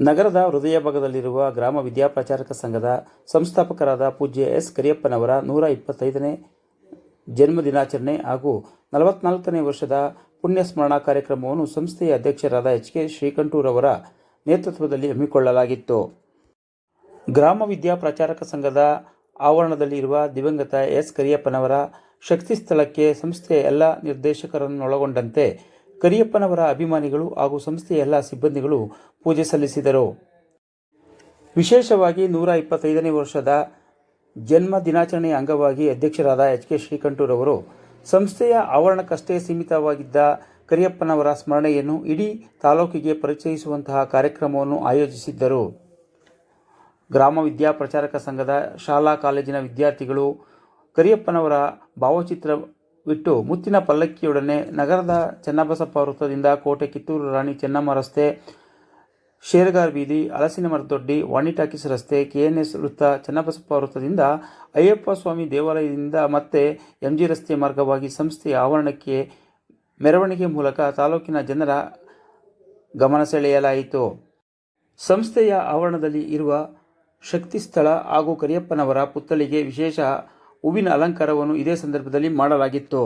ನಗರದ ಹೃದಯ ಭಾಗದಲ್ಲಿರುವ ಗ್ರಾಮ ವಿದ್ಯಾಪ್ರಚಾರಕ ಸಂಘದ ಸಂಸ್ಥಾಪಕರಾದ ಪೂಜ್ಯ ಎಸ್ ಕರಿಯಪ್ಪನವರ 125ನೇ ಜನ್ಮ ದಿನಾಚರಣೆ ಹಾಗೂ 44ನೇ ವರ್ಷದ ಪುಣ್ಯ ಸ್ಮರಣಾ ಕಾರ್ಯಕ್ರಮವನ್ನು ಸಂಸ್ಥೆಯ ಅಧ್ಯಕ್ಷರಾದ ಎಚ್ ಕೆ ಶ್ರೀಕಂಠೂರವರ ನೇತೃತ್ವದಲ್ಲಿ ಹಮ್ಮಿಕೊಳ್ಳಲಾಗಿತ್ತು. ಗ್ರಾಮ ವಿದ್ಯಾಪ್ರಚಾರಕ ಸಂಘದ ಆವರಣದಲ್ಲಿರುವ ದಿವಂಗತ ಎಸ್ ಕರಿಯಪ್ಪನವರ ಶಕ್ತಿ ಸ್ಥಳಕ್ಕೆ ಸಂಸ್ಥೆಯ ಎಲ್ಲ ನಿರ್ದೇಶಕರನ್ನೊಳಗೊಂಡಂತೆ ಕರಿಯಪ್ಪನವರ ಅಭಿಮಾನಿಗಳು ಹಾಗೂ ಸಂಸ್ಥೆಯ ಎಲ್ಲ ಸಿಬ್ಬಂದಿಗಳು ಪೂಜೆ ಸಲ್ಲಿಸಿದರು. ವಿಶೇಷವಾಗಿ 125ನೇ ವರ್ಷದ ಜನ್ಮ ದಿನಾಚರಣೆಯ ಅಂಗವಾಗಿ ಅಧ್ಯಕ್ಷರಾದ ಎಚ್ ಕೆ ಶ್ರೀಕಂಠೂರವರು ಸಂಸ್ಥೆಯ ಆವರಣಕ್ಕಷ್ಟೇ ಸೀಮಿತವಾಗಿದ್ದ ಕರಿಯಪ್ಪನವರ ಸ್ಮರಣೆಯನ್ನು ಇಡೀ ತಾಲೂಕಿಗೆ ಪರಿಚಯಿಸುವಂತಹ ಕಾರ್ಯಕ್ರಮವನ್ನು ಆಯೋಜಿಸಿದ್ದರು. ಗ್ರಾಮ ವಿದ್ಯಾಪ್ರಚಾರಕ ಸಂಘದ ಶಾಲಾ ಕಾಲೇಜಿನ ವಿದ್ಯಾರ್ಥಿಗಳು ಕರಿಯಪ್ಪನವರ ಭಾವಚಿತ್ರವಿಟ್ಟು ಮುತ್ತಿನ ಪಲ್ಲಕ್ಕಿಯೊಡನೆ ನಗರದ ಚನ್ನಬಸಪ್ಪ ವೃತ್ತದಿಂದ ಕೋಟೆ, ಕಿತ್ತೂರು ರಾಣಿ ಚೆನ್ನಮ್ಮ ರಸ್ತೆ, ಶೇರ್ಗಾರ್ ಬೀದಿ, ಹಲಸಿನ ಮರದೊಡ್ಡಿ, ವಾಣಿ ಟಾಕೀಸ್ ರಸ್ತೆ, KNS ವೃತ್ತ, ಚನ್ನಬಸಪ್ಪ ವೃತ್ತದಿಂದ ಅಯ್ಯಪ್ಪ ಸ್ವಾಮಿ ದೇವಾಲಯದಿಂದ ಮತ್ತೆ MG ರಸ್ತೆ ಮಾರ್ಗವಾಗಿ ಸಂಸ್ಥೆಯ ಆವರಣಕ್ಕೆ ಮೆರವಣಿಗೆ ಮೂಲಕ ತಾಲೂಕಿನ ಜನರ ಗಮನ ಸೆಳೆಯಲಾಯಿತು. ಸಂಸ್ಥೆಯ ಆವರಣದಲ್ಲಿ ಇರುವ ಶಕ್ತಿ ಸ್ಥಳ ಹಾಗೂ ಕರಿಯಪ್ಪನವರ ಪುತ್ಥಳಿಗೆ ವಿಶೇಷ ಹೂವಿನ ಅಲಂಕಾರವನ್ನು ಇದೇ ಸಂದರ್ಭದಲ್ಲಿ ಮಾಡಲಾಗಿತ್ತು.